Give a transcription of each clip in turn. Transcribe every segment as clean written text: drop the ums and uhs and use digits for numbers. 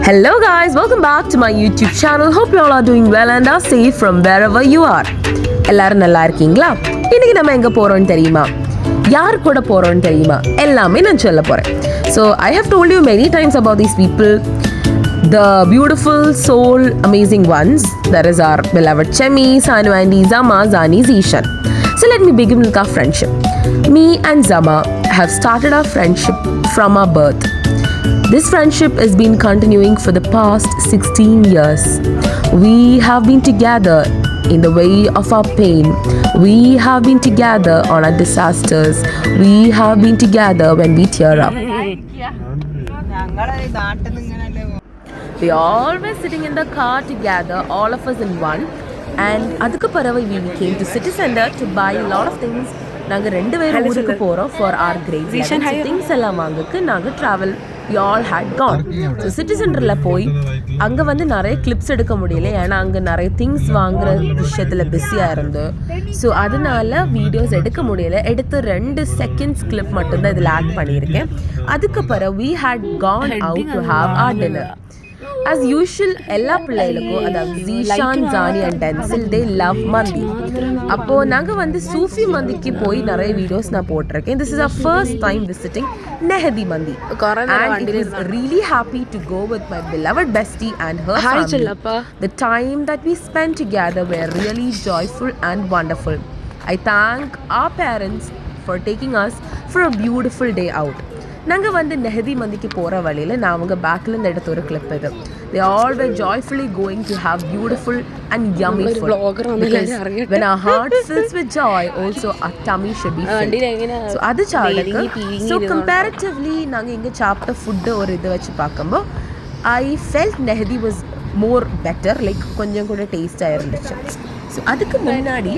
Hello guys, welcome back to my YouTube channel. Hope you all are doing well and are safe from wherever you are. எல்லாரும் நல்லா இருக்கீங்களா? இன்னைக்கு நம்ம எங்க போறோம்னு தெரியுமா? யார் கூட போறோம்னு தெரியுமா? எல்லாமே நான் சொல்ல போறேன். So I have told you many times about these people, the beautiful soul amazing ones. That is our beloved Chemi, Sanu Andy, Zama, Zani, Zishan. So let me begin with our friendship. Me and Zama have started our friendship from our birth. This friendship has been continuing for the past 16 years. We have been together in the way of our pain. We have been together on our disasters. We have been together when we tear up. We are always sitting in the car together, all of us in one. And adukku paravu we came to city center to buy a lot of things. நாங்கள் 2 பேரும் ஊருக்கு போகிறோம் for our grade 11 things எல்லாம் வாங்கக்கு நாங்கள் travel we all had gone. So city சென்டரில் போய் அங்கே வந்து நிறைய கிளிப்ஸ் எடுக்க முடியல, ஏன்னா அங்கே நிறைய திங்ஸ் வாங்குற விஷயத்தில் பிஸியாக இருந்து. ஸோ அதனால வீடியோஸ் எடுக்க முடியல. எடுத்து 2 செகண்ட்ஸ் கிளிப் மட்டும்தான் இதில் ஆட் பண்ணியிருக்கேன். அதுக்கு பிறகு we had gone out to have our dinner. As usual, எல்லா பிள்ளைகளுக்கும் அதாவது Zeeshan, Johnny and Denzil they love மந்தி. அப்போது நாங்கள் வந்து சூஃபி மந்திக்கு போய் நிறைய வீடியோஸ் நான் போட்டிருக்கேன். This is our first time visiting Nehdi Mandi. And it was really happy to go with my beloved bestie and her family. The time that we spent together were really joyful and wonderful. I thank our parents for taking us for a beautiful day out. நாங்கள் வந்து நெஹதி மந்திக்கு போகிற வழியில் நான் அவங்க பேக்லேருந்து எடுத்த ஒரு clip இது. They all were joyfully going to have beautiful and yummy food. Because when our heart fills with joy, also our tummy should be filled. So அது சாப்பிட்டு ஸோ கம்பேரிட்டிவ்லி நாங்கள் இங்கே சாப்பிட்ட ஃபுட்டு ஒரு இது வச்சு பார்க்கும்போது I felt நெஹதி was more better, like கொஞ்சம் கூட டேஸ்ட்டாக இருந்துச்சு. ஸோ அதுக்கு முன்னாடி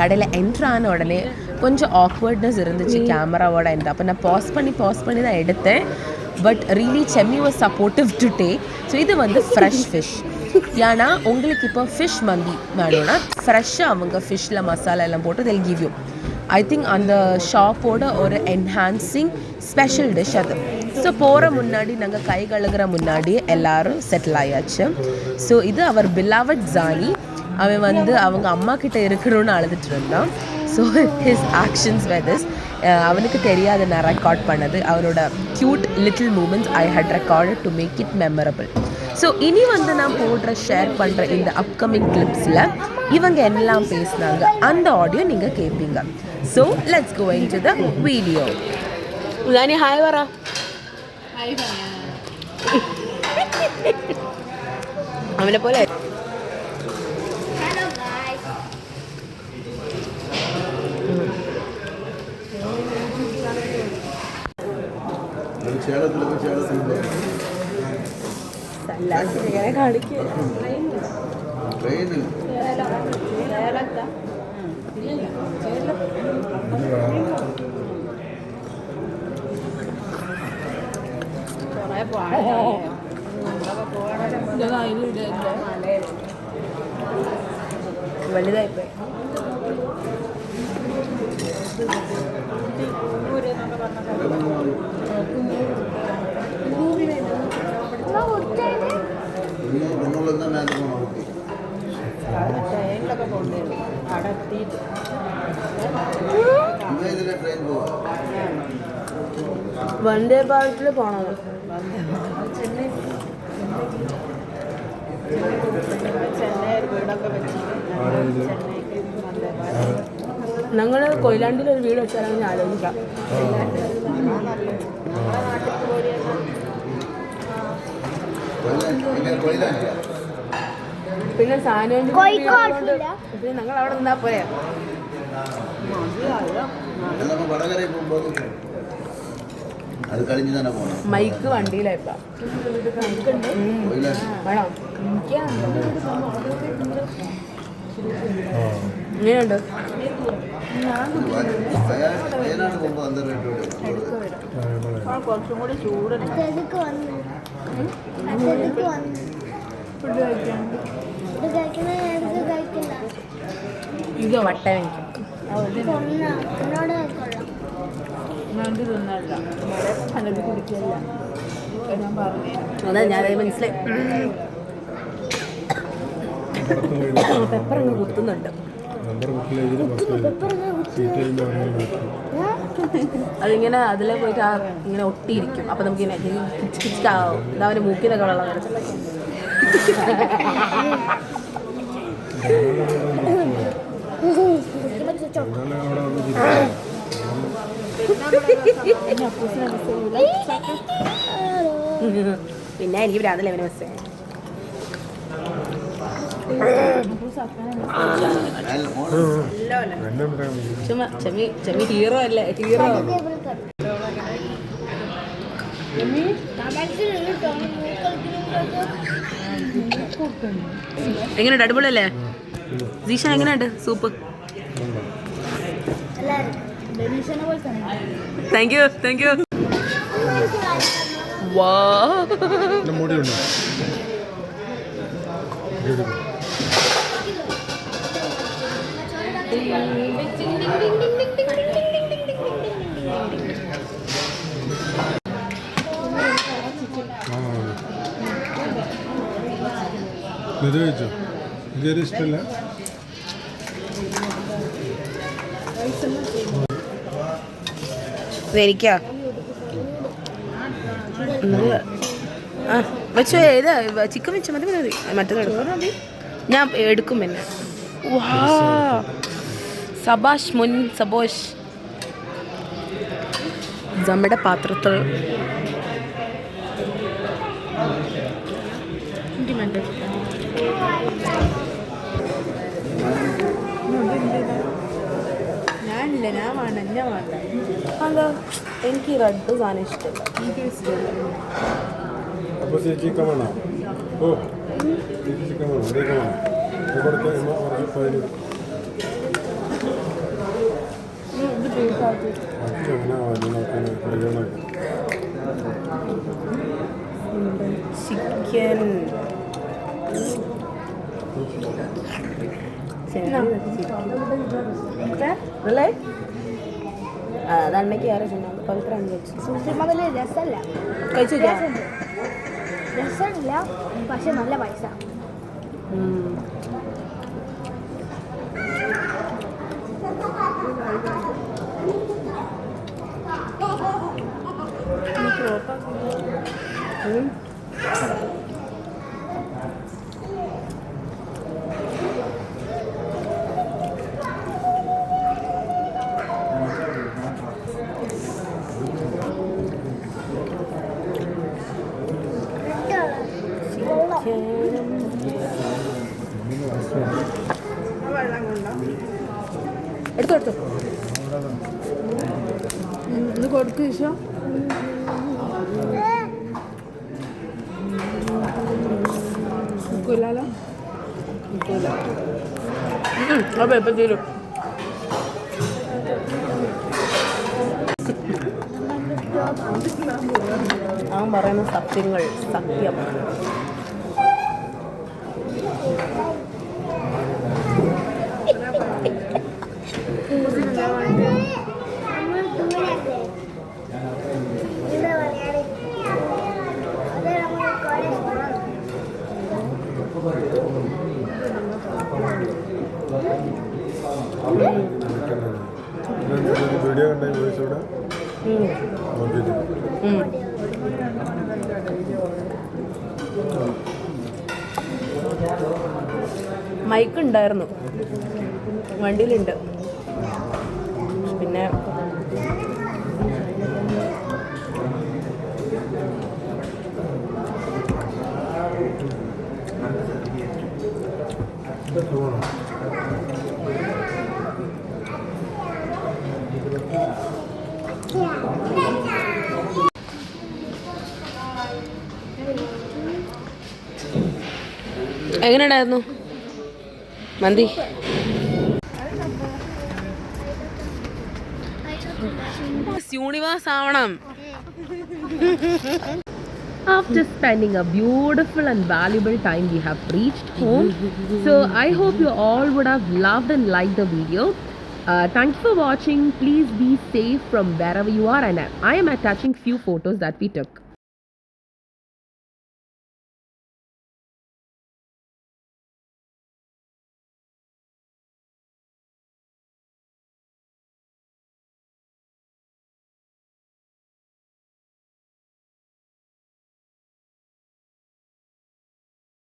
கடையில் என்ட்ரான உடனே கொஞ்சம் ஆக்வர்ட்னஸ் இருந்துச்சு கேமராவோட எண்ட். அப்போ நான் பாஸ் பண்ணி தான் எடுத்தேன். But really செம்மி was supportive to take. So இது வந்து ஃப்ரெஷ் ஃபிஷ். ஏன்னா உங்களுக்கு இப்போ ஃபிஷ் மந்தி வேணும்னா ஃப்ரெஷ்ஷாக அவங்க ஃபிஷ்ஷில் மசாலா எல்லாம் போட்டு they'll give you. I think அந்த ஷாப்போட ஒரு என்ஹான்சிங் ஸ்பெஷல் டிஷ் அது. ஸோ போகிற முன்னாடி நாங்கள் கை கழுகுற முன்னாடி எல்லோரும் செட்டில் ஆயாச்சு. ஸோ இது அவர் பிலவட் ஜானி. அவன் வந்து அவங்க அம்மா கிட்ட இருக்கணும்னு அழுதுட்டு இருந்தான். So his actions were this. அவனுக்கு தெரியாது நான் ரெக்கார்ட் பண்ணது. அவனோட cute little moments I had recorded to make it memorable. So இனி வந்து நான் ஷேர் பண்ணுற இந்த அப்கமிங் கிளிப்ஸில் இவங்க எல்லாம் பேசினாங்க அந்த ஆடியோ நீங்கள் கேட்பீங்க. So let's go into the video. உதானி ஹாய் வரா. அவனை போல വലുതായിപ്പോയി. വന്ദേ ഭാരതിൽ പോണത്. ഞങ്ങൾ കൊയിലാണ്ടിൽ ഒരു വീട് വെച്ചാലും ഞാൻ ആലോചിക്കാം. പിന്നെ സാധനം പിന്നെ ഞങ്ങൾ അവിടെ നിന്നാ പോയാ മൈക്ക് വണ്ടിയിലായിപ്പ വേണോ ഇങ്ങനെയുണ്ട്. കുറച്ചും കൂടി ചൂടുണ്ട്. ഇത് വട്ട നണ്ട് തിന്നല്ല, പലത് കുടിക്കല്ല. അതാ ഞാനത് മനസ്സിലായി. പെപ്പർ അങ്ങ് കുത്തുന്നുണ്ട്. അതിങ്ങനെ അതിലെ പോയിട്ട് ഇങ്ങനെ ഒട്ടിയിരിക്കും. അപ്പം നമുക്കിങ്ങനെ കിച്ച് കിച്ചാവും. ഇതവൻ്റെ മൂക്കിലൊക്കെ വെള്ളം വരച്ചില്ല. പിന്നെ എനിക്ക് ഭ്രാന്തല്ല അവനെ ബസ്. ചെമ്മി ഹീറോ അല്ലേ? ഹീറോ എങ്ങനെയുണ്ട്? അടിപൊളിയല്ലേ? ജീഷ എങ്ങനെയുണ്ട് soup? Thank you thank you. വാ ഇത് കഴിച്ചോ? ഇതൊരു ഇഷ്ടമല്ല. എനിക്കാ വെച്ചോ. ഏതാ ചിക്കൻ വെച്ചോ? മതി മതി. മറ്റേത് ഞാൻ എടുക്കും. പിന്നെ സബാഷ് മുൻ സബോഷ് നമ്മുടെ പാത്രത്തിൽ അതാ എനിക്ക് റെഡ് സാധനം ഇഷ്ടമല്ല. അപ്പോൾ ചിക്കൻ വേണോ? ഓ ചിക്കൻ വേണോ? അതേക്ക് വേണം. ചിക്കൻ അതണ്ണയ്ക്ക് ആരെ ചെന്നാൽ പവിത്ര രസമല്ല, കഴിച്ചു. രസമില്ല, പക്ഷെ നല്ല പൈസ. എടുത്തോ എടുത്തോ. ഇത് കൊടുക്ക് ഈശോ. കൊല്ലാലോ അപ്പൊ എപ്പം തീരും. അവൻ പറയുന്ന സത്യങ്ങൾ സത്യം. വീഡിയോ കണ്ട വോയിസ് ഇവിടെ മൈക്ക് ഉണ്ടായിരുന്നു, വണ്ടിയിലുണ്ട്. പിന്നെ എങ്ങനെയുണ്ടായിരുന്നു മന്തി? യൂണിവേഴ്സ് ആവണം. After spending a beautiful and valuable time, we have reached home. So I hope you all would have loved and liked the video. Thank you for watching. Please be safe from wherever you are, and I am attaching few photos that we took.